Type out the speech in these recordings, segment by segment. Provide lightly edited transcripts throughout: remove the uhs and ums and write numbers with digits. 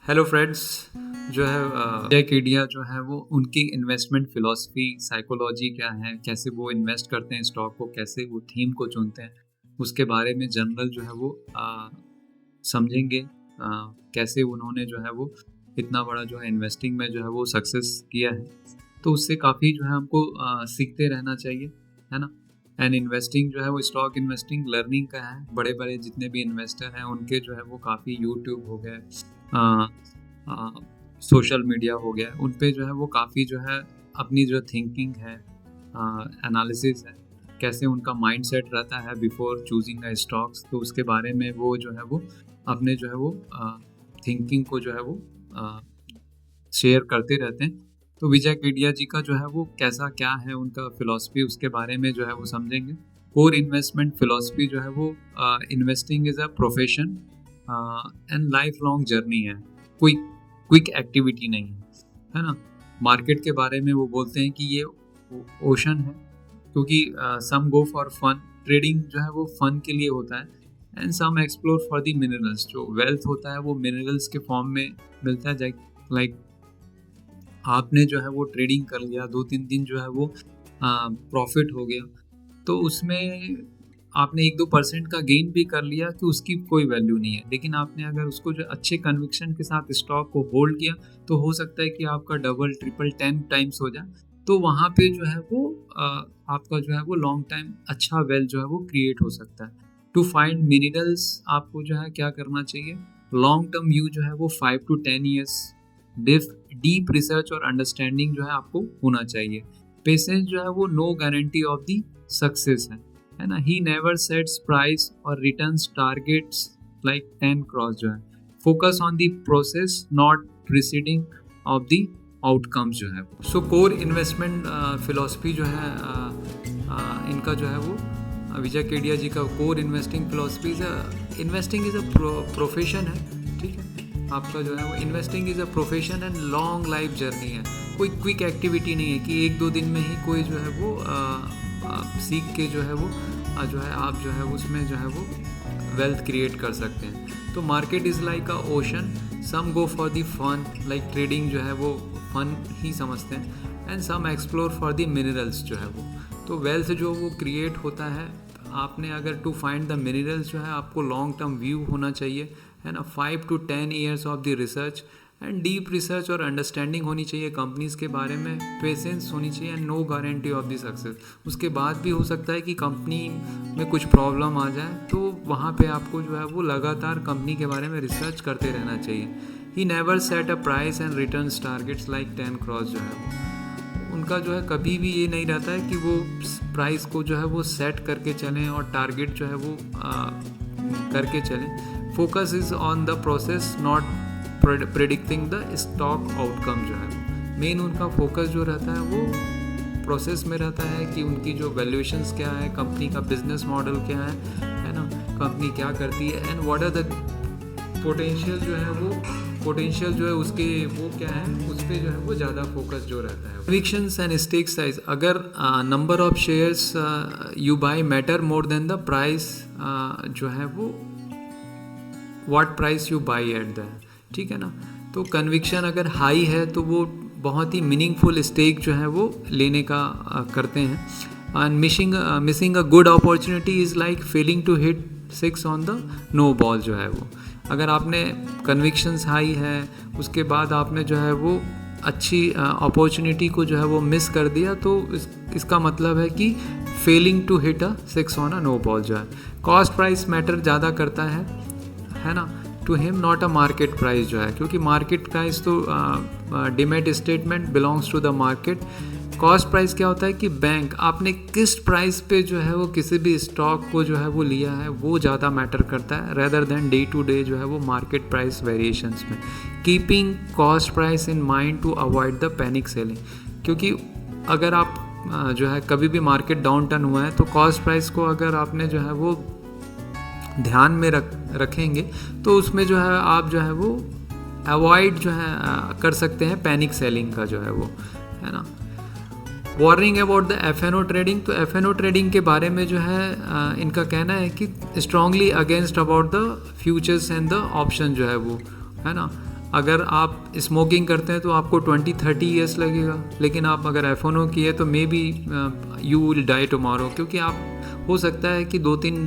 Hello friends. जो है जय केडिया जो है वो उनकी इन्वेस्टमेंट फिलॉसफी साइकोलॉजी क्या है, कैसे वो इन्वेस्ट करते हैं स्टॉक को, कैसे वो थीम को चुनते हैं, उसके बारे में जनरल जो है वो समझेंगे। कैसे उन्होंने जो है वो इतना बड़ा जो है इन्वेस्टिंग में जो है वो सक्सेस किया है। तो उससे काफ़ी जो है हमको सीखते रहना चाहिए, है ना। एंड इन्वेस्टिंग जो है वो स्टॉक इन्वेस्टिंग लर्निंग का है। बड़े बड़े जितने भी इन्वेस्टर हैं उनके जो है वो काफ़ी यूट्यूब हो गए, सोशल मीडिया हो गया, उन पे जो है वो काफ़ी जो है अपनी जो थिंकिंग है, एनालिसिस है, कैसे उनका माइंडसेट रहता है बिफोर चूजिंग अ स्टॉक्स, तो उसके बारे में वो जो है वो अपने जो है वो थिंकिंग को जो है वो शेयर करते रहते हैं। तो विजय केडिया जी का जो है वो कैसा क्या है उनका फिलॉसफी, उसके बारे में जो है वो समझेंगे। कोर इन्वेस्टमेंट फिलॉसफी जो है वो investing is a profession and life long journey है, कोई क्विक एक्टिविटी नहीं है ना। मार्केट के बारे में वो बोलते हैं कि ये ओशन है, क्योंकि some go for fun, trading जो है वो फन के लिए होता है, and some explore for the minerals. जो वेल्थ होता है वो मिनरल्स के फॉर्म में मिलता है। लाइक आपने जो है वो ट्रेडिंग कर लिया, 2-3 दिन जो है वो प्रॉफिट हो गया, तो उसमें आपने 1-2% का गेन भी कर लिया कि उसकी कोई वैल्यू नहीं है। लेकिन आपने अगर उसको जो अच्छे कन्विक्शन के साथ स्टॉक को होल्ड किया तो हो सकता है कि आपका डबल ट्रिपल 10 टाइम्स हो जाए। तो वहाँ पे जो है वो आपका जो है वो लॉन्ग टाइम अच्छा वेल्थ जो है वो क्रिएट हो सकता है। टू फाइंड मिनरल्स आपको जो है क्या करना चाहिए, लॉन्ग टर्म व्यू जो है वो 5 to 10 ईयर्स, डीप रिसर्च और अंडरस्टैंडिंग जो है आपको होना चाहिए। पेशेंस जो है वो no guarantee of the success है ना। ही नेवर सेट्स प्राइस और रिटर्न्स टारगेट्स लाइक 10 क्रॉस जो है। Focus on the process not preceding of the outcomes जो है। सो कोर इन्वेस्टमेंट फिलॉसफी जो है इनका जो है वो विजय केडिया जी का core investing philosophy investing is a profession है, ठीक है। आपका जो है वो investing is a profession and long life journey है, कोई क्विक एक्टिविटी नहीं है कि 1-2 दिन में ही कोई जो है वो सीख के जो है वो आप जो है उसमें जो है वो वेल्थ क्रिएट कर सकते हैं। तो market is like a ocean, some go for the fun, like trading जो है वो फन ही समझते हैं, and some explore for the minerals जो है वो। तो वेल्थ जो वो क्रिएट होता है, आपने अगर टू फाइंड द मिनरल्स जो है आपको लॉन्ग टर्म व्यू होना चाहिए, है ना। 5 to 10 years of the research and deep research और अंडरस्टैंडिंग होनी चाहिए कंपनीज के बारे में, पेशेंस होनी चाहिए and no guarantee of the success. उसके बाद भी हो सकता है कि कंपनी में कुछ प्रॉब्लम आ जाए, तो वहाँ पे आपको जो है वो लगातार कंपनी के बारे में रिसर्च करते रहना चाहिए। He never set a price and returns targets like 10 cross जो है उनका जो है कभी भी ये नहीं रहता है कि वो प्राइस को जो है वो सेट करके चलें और टारगेट जो है वो करके चलें। Focus is on the process not predicting the stock outcome जो है। मेन उनका फोकस जो रहता है वो प्रोसेस में रहता है कि उनकी जो वैल्यूएशंस क्या है, कंपनी का बिजनेस मॉडल क्या है ना, कंपनी क्या करती है, and what are the potential जो है उसके वो क्या है, उस पर जो है वो ज़्यादा फोकस जो रहता है। कन्विक्शंस एंड स्टेक साइज, अगर number of shares you buy matter more than the price जो है वो what price you buy at the, ठीक है ना। तो कन्विक्शन अगर हाई है तो वो बहुत ही मीनिंगफुल स्टेक जो है वो लेने का करते हैं। And missing a good opportunity is like failing to hit 6 on the no ball जो है वो। अगर आपने कन्विक्शंस हाई है, उसके बाद आपने जो है वो अच्छी अपॉर्चुनिटी को जो है वो मिस कर दिया, तो इसका मतलब है कि failing to hit a 6 on a no ball जो है। कॉस्ट प्राइस मैटर ज़्यादा करता है ना, to him not a market price जो है, क्योंकि मार्केट प्राइस तो demat statement belongs to the market. Cost price क्या होता है कि बैंक आपने किस प्राइस पे जो है वो किसी भी स्टॉक को जो है वो लिया है वो ज़्यादा मैटर करता है rather than day to day जो है वो मार्केट प्राइस वेरिएशंस में। Keeping cost price in mind to avoid the panic selling, क्योंकि अगर आप जो है कभी भी मार्केट डाउन टर्न हुआ है तो कॉस्ट प्राइस को अगर आपने जो है वो ध्यान में रखेंगे तो उसमें जो है आप जो है वो अवॉइड जो है कर सकते हैं पैनिक सेलिंग का जो है वो, है ना। वार्निंग अबाउट द एफ.एन.ओ ट्रेडिंग, तो एफ.एन.ओ ट्रेडिंग के बारे में जो है इनका कहना है कि strongly against about the futures and the option जो है वो, है ना। अगर आप स्मोकिंग करते हैं तो आपको 20-30 ईयर्स लगेगा, लेकिन आप अगर F1O किए तो maybe you will die tomorrow, क्योंकि आप हो सकता है कि 2-3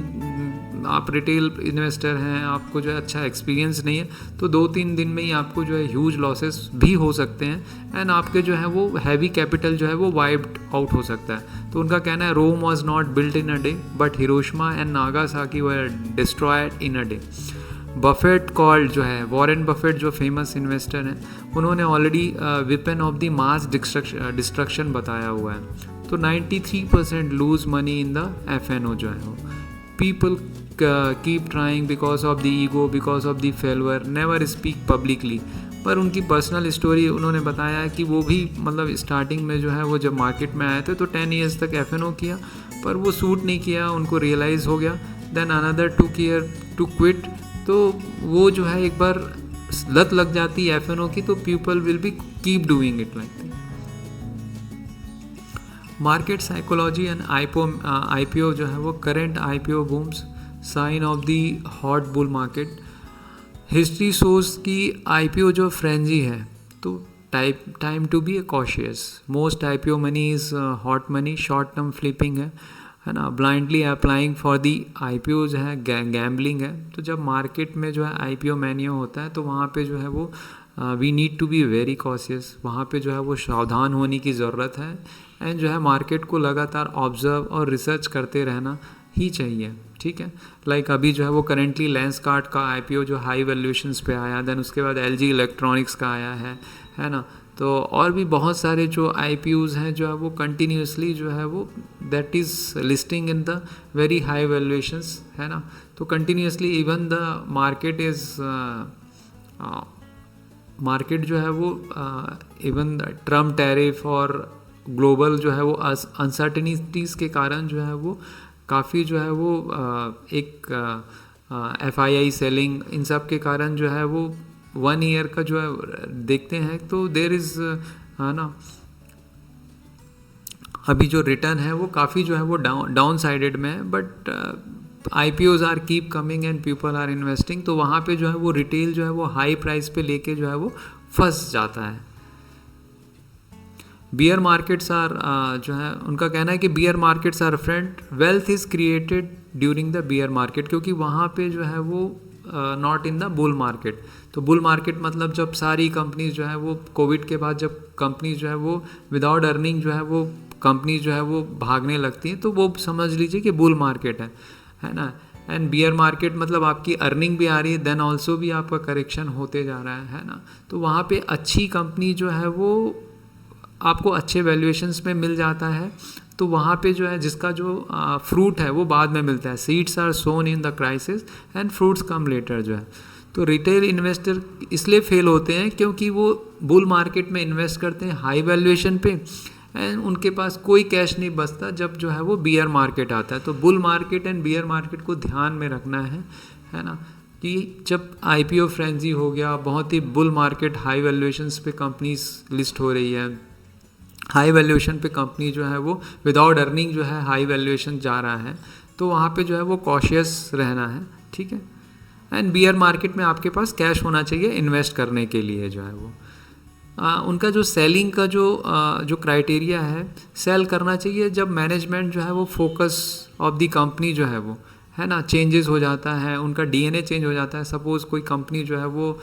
आप रिटेल इन्वेस्टर हैं, आपको जो है अच्छा एक्सपीरियंस नहीं है, तो 2-3 दिन में ही आपको जो है ह्यूज लॉसेस भी हो सकते हैं एंड आपके जो है वो हैवी कैपिटल जो है वो वाइप्ड आउट हो सकता है। तो उनका कहना है Rome was not built in a day but Hiroshima and Nagasaki were destroyed in a day. Buffett called जो है वॉरेन बफेट जो फेमस इन्वेस्टर हैं, उन्होंने already weapon of the mass destruction बताया हुआ है। तो 93% lose money in the FNO जो है वो। People keep trying because of the ego, because of the failure, never speak publicly. पर उनकी पर्सनल स्टोरी उन्होंने बताया कि वो भी मतलब स्टार्टिंग में जो है वो जब मार्केट में आए थे तो 10 ईयर्स तक FNO किया, पर वो सूट नहीं किया, उनको रियलाइज़ हो गया। Then another 2 year to quit. तो वो जो है एक बार लत लग जाती है FNO की, तो people will be keep doing it like that. Market psychology and IPO जो है वो current IPO booms sign of the hot bull market. History shows की IPO जो फ्रेंजी है, तो time to be cautious. Most IPO money is hot money, short term flipping है ना, blindly applying for the IPO जो है gambling है। तो जब मार्केट में जो है IPO मैनिया होता है तो वहाँ पे जो है वो we need to be very cautious, वहाँ पे जो है वो सावधान होने की ज़रूरत है एंड जो है मार्केट को लगातार ऑब्जर्व और रिसर्च करते रहना ही चाहिए, ठीक है। लाइक अभी जो है वो करेंटली लेंसकार्ट का IPO जो हाई वैल्यूएशंस पे आया, देन उसके बाद LG इलेक्ट्रॉनिक्स का आया है ना। तो और भी बहुत सारे जो IPOs हैं जो है वो कंटिन्यूसली जो है वो that is listing in the very high valuations, है ना। तो कंटिन्यूसली इवन द मार्केट जो है वो इवन ट्रम्प टैरिफ और ग्लोबल जो है वो अनसर्टेनिटीज़ के कारण जो है वो काफ़ी जो है वो एक FII सेलिंग, इन सब के कारण जो है वो 1 ईयर का जो है देखते हैं तो देर इज़ ना अभी जो रिटर्न है वो काफ़ी जो है वो डाउन साइडेड में है, but IPOs are keep coming and people are investing. तो वहाँ पे जो है वो रिटेल जो है वो हाई प्राइस पे लेके जो है वो फंस जाता है। बियर मार्केट्स आर जो है उनका कहना है कि bear markets are friend, wealth is created during the bear market, क्योंकि वहाँ पे जो है वो not in the bull market. तो बुल मार्केट मतलब जब सारी कंपनीज जो है वो कोविड के बाद जब कंपनीज जो है वो विदाउट अर्निंग जो है वो कंपनीज जो है वो भागने लगती हैं, तो वो समझ लीजिए कि बुल मार्केट है ना। एंड बियर मार्केट मतलब आपकी अर्निंग भी आ रही है, देन ऑल्सो भी आपका करेक्शन होते जा रहा है ना। तो वहाँ पे अच्छी कंपनी जो है वो आपको अच्छे वैल्यूएशंस में मिल जाता है। तो वहाँ पे जो है जिसका जो फ्रूट है वो बाद में मिलता है। Seeds are sown in the crisis and fruits come later जो है। तो रिटेल इन्वेस्टर इसलिए फेल होते हैं क्योंकि वो बुल मार्केट में इन्वेस्ट करते हैं हाई वैल्यूएशन पे एंड उनके पास कोई कैश नहीं बचता जब जो है वो बियर मार्केट आता है। तो bull market and beer market को ध्यान में रखना है ना, कि जब IPO फ्रेंजी हो गया, बहुत ही बुल मार्केट, हाई वैल्यूएशंस पे कंपनीज लिस्ट हो रही है, हाई वैल्यूएशन पे कंपनी जो है वो विदाउट अर्निंग जो है हाई वैल्यूएशन जा रहा है, तो वहाँ पे जो है वो कॉशियस रहना है, ठीक है। एंड बियर मार्केट में आपके पास कैश होना चाहिए इन्वेस्ट करने के लिए जो है वो। उनका जो सेलिंग का जो क्राइटेरिया है, सेल करना चाहिए जब मैनेजमेंट जो है वो फोकस ऑफ द कंपनी जो है वो है ना चेंजेस हो जाता है, उनका DNA चेंज हो जाता है। सपोज़ कोई कंपनी जो है वो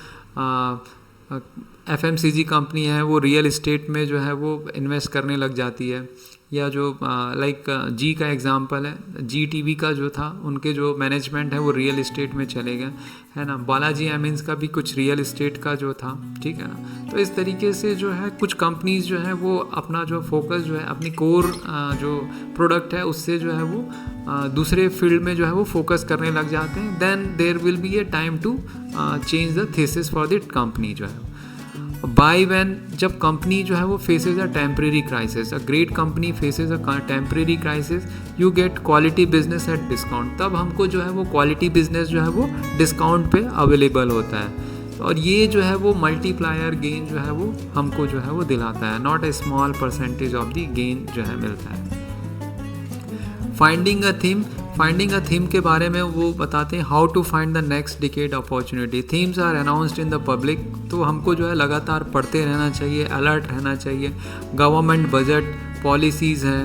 FMCG कंपनी है, वो रियल इस्टेट में जो है वो इन्वेस्ट करने लग जाती है, या जो लाइक जी का एग्जांपल है, GTV का जो था, उनके जो मैनेजमेंट है वो रियल इस्टेट में चले गए, है ना। बालाजी एमिन्स का भी कुछ रियल इस्टेट का जो था, ठीक है ना। तो इस तरीके से जो है कुछ कंपनीज जो है वो अपना जो फोकस जो है अपनी कोर जो प्रोडक्ट है उससे जो है वो दूसरे फील्ड में जो है वो फोकस करने लग जाते हैं। Then there will be a time to change the thesis for the company जो है। बाय व्हेन जब कंपनी जो है वो faces a temporary crisis, a great company faces a temporary crisis, you get quality business at discount. तब हमको जो है वो क्वालिटी बिजनेस जो है वो डिस्काउंट पे अवेलेबल होता है, और ये जो है वो मल्टीप्लायर गेन जो है वो हमको जो है वो दिलाता है, not a small percentage of the gain जो है मिलता है। Finding a theme finding a theme के बारे में वो बताते हैं, how to find the next decade opportunity. Themes are announced in the public, तो हमको जो है लगातार पढ़ते रहना चाहिए, अलर्ट रहना चाहिए। गवर्नमेंट बजट पॉलिसीज़ हैं,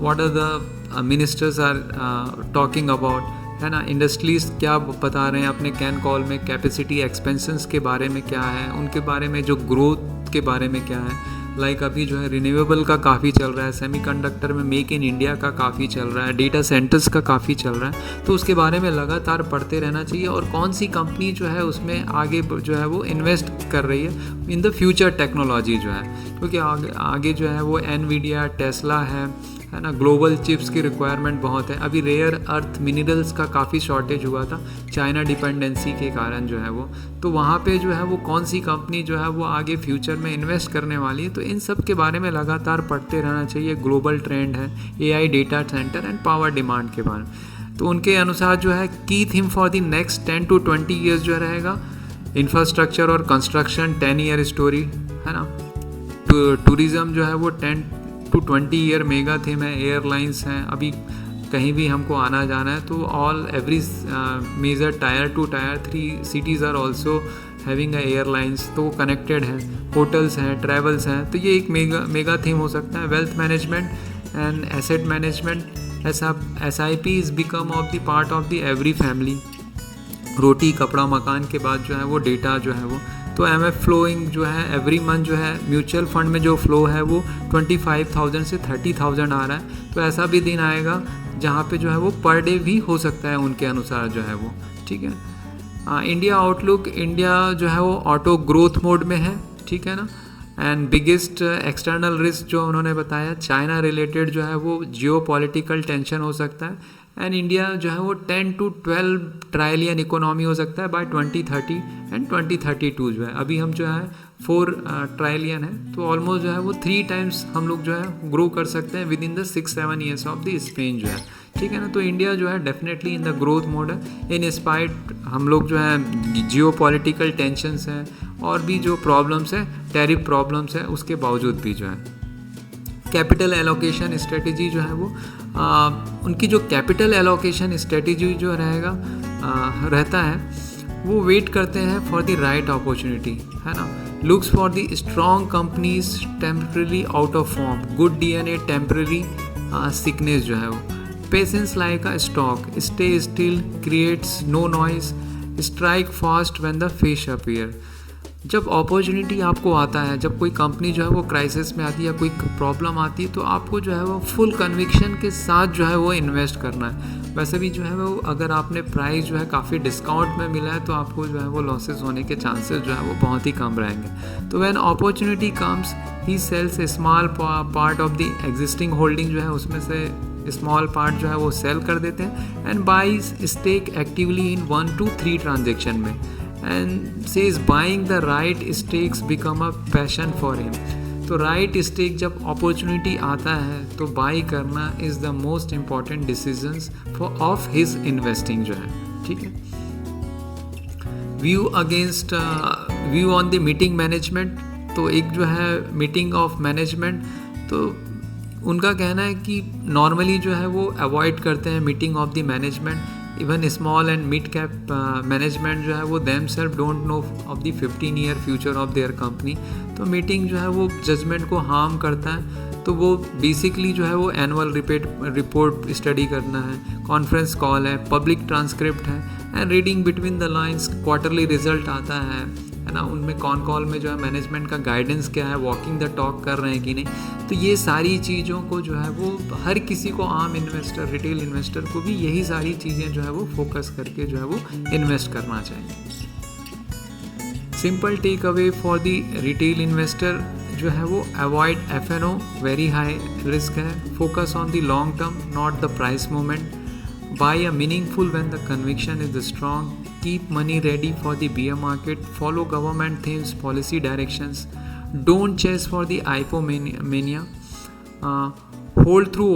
what are the ministers are talking about, है ना। इंडस्ट्रीज क्या बता रहे हैं अपने कैन कॉल में, कैपेसिटी एक्सपेंशंस के बारे में क्या है, उनके बारे में जो ग्रोथ के बारे में क्या है। लाइक अभी जो है रिन्यूएबल का काफ़ी चल रहा है, सेमीकंडक्टर में मेक इन इंडिया का काफ़ी चल रहा है, डेटा सेंटर्स का काफ़ी चल रहा है। तो उसके बारे में लगातार पढ़ते रहना चाहिए, और कौन सी कंपनी जो है उसमें आगे जो है वो इन्वेस्ट कर रही है इन द फ्यूचर टेक्नोलॉजी जो है, क्योंकि आगे जो है वो एनवीडिया, टेस्ला है ना। ग्लोबल चिप्स की रिक्वायरमेंट बहुत है। अभी रेयर अर्थ मिनरल्स का काफ़ी शॉर्टेज हुआ था चाइना डिपेंडेंसी के कारण जो है वो, तो वहाँ पे जो है वो कौन सी कंपनी जो है वो आगे फ्यूचर में इन्वेस्ट करने वाली है। तो इन सब के बारे में लगातार पढ़ते रहना चाहिए। ग्लोबल ट्रेंड है AI, data centre and power demand के बारे में। तो उनके अनुसार जो है की theme for the next 10 to 20 years जो रहेगा, इंफ्रास्ट्रक्चर और कंस्ट्रक्शन 10 ईयर स्टोरी, है ना। टूरिज़्म जो है वो 10 to 20 ईयर मेगा थीम है। एयरलाइंस हैं, अभी कहीं भी हमको आना जाना है तो all every major tier 2 tier 3 cities are also having airlines, तो वो कनेक्टेड हैं। होटल्स हैं, ट्रैवल्स हैं, तो ये एक मेगा थीम हो सकता है। Wealth management and asset management, SIP is become of the part of the every family. रोटी कपड़ा मकान के बाद जो है वो डेटा जो है वो, तो MF फ्लोइंग जो है एवरी मंथ जो है म्यूचुअल फंड में जो फ्लो है वो 25,000 से 30,000 आ रहा है। तो ऐसा भी दिन आएगा जहाँ पे जो है वो पर डे भी हो सकता है उनके अनुसार जो है वो, ठीक है। इंडिया आउटलुक, इंडिया जो है वो ऑटो ग्रोथ मोड में है, ठीक है ना। एंड बिगेस्ट एक्सटर्नल रिस्क जो उन्होंने बताया, चाइना रिलेटेड जो है वो जियो पॉलिटिकल टेंशन हो सकता है। एंड इंडिया जो है वो 10 to 12 ट्रायलियन इकोनॉमी हो सकता है बाय 2030 एंड 2032 जो है। अभी हम जो है 4 ट्रायलियन है, तो ऑलमोस्ट जो है वो 3 टाइम्स हम लोग जो है ग्रो कर सकते हैं within the 6-7 years of the span जो है, ठीक है ना। तो इंडिया जो है definitely in the growth mode है। इन स्पाइट हम लोग जो है जियो पॉलिटिकल टेंशन्स हैं और भी जो प्रॉब्लम्स है, टैरिफ प्रॉब्लम्स है, उसके बावजूद भी जो है कैपिटल एलोकेशन स्ट्रेटजी जो है वो उनकी जो कैपिटल एलोकेशन स्ट्रेटजी जो रहता है वो वेट करते हैं फॉर द राइट अपॉर्चुनिटी, है ना। Looks for the strong companies temporary out of form, good DNA temporary sickness जो है वो, patience like a stock, stay still, creates no noise, strike fast when the fish appear. जब opportunity आपको आता है, जब कोई कंपनी जो है वो क्राइसिस में आती है या कोई प्रॉब्लम आती है, तो आपको जो है वो फुल कन्विक्शन के साथ जो है वो इन्वेस्ट करना है। वैसे भी जो है वो अगर आपने प्राइस जो है काफ़ी डिस्काउंट में मिला है तो आपको जो है वो लॉसेस होने के चांसेस जो है वो बहुत ही कम रहेंगे। तो when opportunity comes he sells a small part of the existing holding जो है उसमें से स्मॉल पार्ट जो है वो सेल कर देते हैं and buys stake actively in 1 to 3 transaction में and says buying the right stakes become a passion for him। तो राइट स्टेक जब अपॉर्चुनिटी आता है तो बाई करना is the most important decisions for of his investing जो है, ठीक है। View on the meeting management, तो एक जो है मीटिंग ऑफ मैनेजमेंट, तो उनका कहना है कि नॉर्मली जो है वो अवॉइड करते हैं meeting of the management. Even small and mid cap management जो है वो them self don't know of the 15 year future of their company. तो मीटिंग जो है वो जजमेंट को हार्म करता है। तो वो बेसिकली जो है वो एनुअल रिपोर्ट स्टडी करना है, कॉन्फ्रेंस कॉल है, पब्लिक ट्रांसक्रिप्ट है and reading between the lines, quarterly result आता है ना। उनमें कॉल में जो है मैनेजमेंट का गाइडेंस क्या है, वॉकिंग द टॉक कर रहे हैं कि नहीं। तो ये सारी चीज़ों को जो है वो हर किसी को, आम इन्वेस्टर, रिटेल इन्वेस्टर को भी यही सारी चीज़ें जो है वो फोकस करके जो है वो इन्वेस्ट करना चाहिए। Simple take away for the retail investor जो है वो avoid FNO, very high risk है। Focus on the long term, not the price movement. Buy a meaningful when the conviction is strong. Keep money ready for the bear market. Follow government themes, policy directions. Don't chase for the IPO mania. Hold through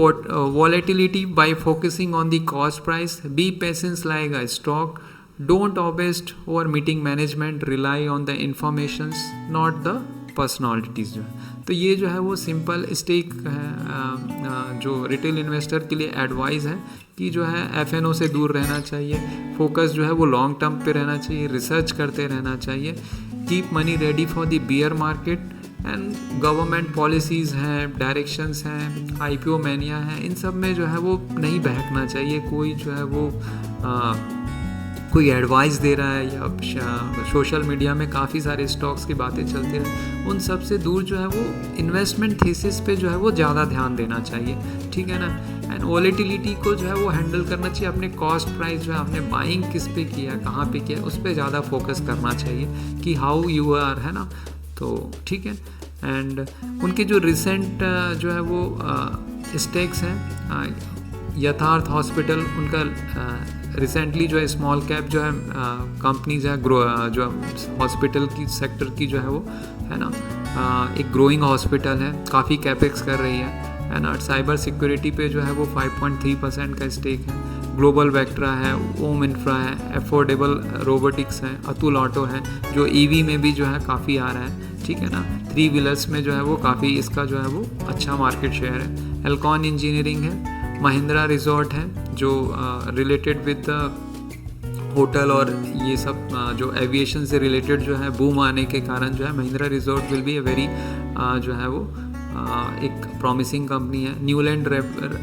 volatility by focusing on the cost price. Be patient like a stock. Don't obsess over meeting management. Rely on the informations, not the personalities जो है। तो ये जो है वो simple stake है जो retail investor के लिए एडवाइस है कि जो है एफएनओ से दूर रहना चाहिए, फोकस जो है वो लॉन्ग टर्म पे रहना चाहिए, रिसर्च करते रहना चाहिए, keep money ready for the bear market and government policies हैं, डायरेक्शंस हैं, आईपीओ मैनिया है, इन सब में जो है वो नहीं बहकना चाहिए। कोई जो है वो कोई एडवाइस दे रहा है या सोशल मीडिया में काफ़ी सारे स्टॉक्स की बातें चलती रहे, उन सब से दूर जो है वो इन्वेस्टमेंट थीसिस पे जो है वो ज़्यादा ध्यान देना चाहिए, ठीक है ना। एंड वॉलेटिलिटी को जो है वो हैंडल करना चाहिए, अपने कॉस्ट प्राइस जो है आपने बाइंग किस पे किया, कहाँ पे किया, उस पर ज़्यादा फोकस करना चाहिए कि हाउ यू आर, है ना। तो ठीक है। एंड उनके जो रिसेंट जो है वो स्टेक्स हैं, यथार्थ हॉस्पिटल उनका रिसेंटली जो है स्मॉल कैप जो है कंपनीज है जो हॉस्पिटल की सेक्टर की जो है वो, है ना, एक ग्रोइंग हॉस्पिटल है, काफ़ी कैपेक्स कर रही है ना। साइबर सिक्योरिटी पे जो है वो 5.3% का स्टेक है। ग्लोबल वेक्ट्रा है, ओम इंफ्रा है, अफोर्डेबल रोबोटिक्स है, अतुल ऑटो है जो ईवी में भी जो है काफ़ी आ रहा है, ठीक है ना। 3 व्हीलर्स में जो है वो काफ़ी इसका जो है वो अच्छा मार्केट शेयर है। एल्कॉन इंजीनियरिंग है, महिंद्रा रिजॉर्ट है जो रिलेटेड विद होटल और ये सब जो एविएशन से रिलेटेड जो है बूम आने के कारण जो है Mahindra resort will be a very जो है वो एक प्रॉमिसिंग कंपनी है। न्यूलैंड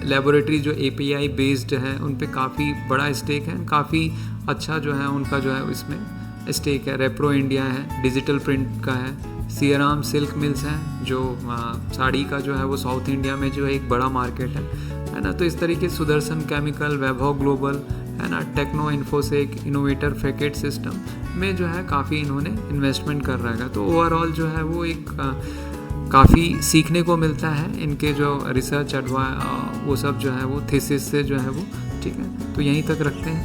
लेबोरेटरी जो एपीआई बेस्ड है उन पे काफ़ी बड़ा स्टेक है, काफ़ी अच्छा जो है उनका जो है इसमें स्टेक है। रेप्रो इंडिया है, डिजिटल प्रिंट का है। सियाराम सिल्क मिल्स है जो साड़ी का जो है वो साउथ इंडिया में जो है एक बड़ा मार्केट है ना। तो इस तरीके सुदर्शन केमिकल, वैभव ग्लोबल, है ना, techno infosec, innovator facet system में जो है काफ़ी इन्होंने इन्वेस्टमेंट कर रखा है। तो ओवरऑल जो है वो एक काफ़ी सीखने को मिलता है इनके जो रिसर्च वो सब जो है वो थीसिस से जो है वो, ठीक है। तो यहीं तक रखते हैं।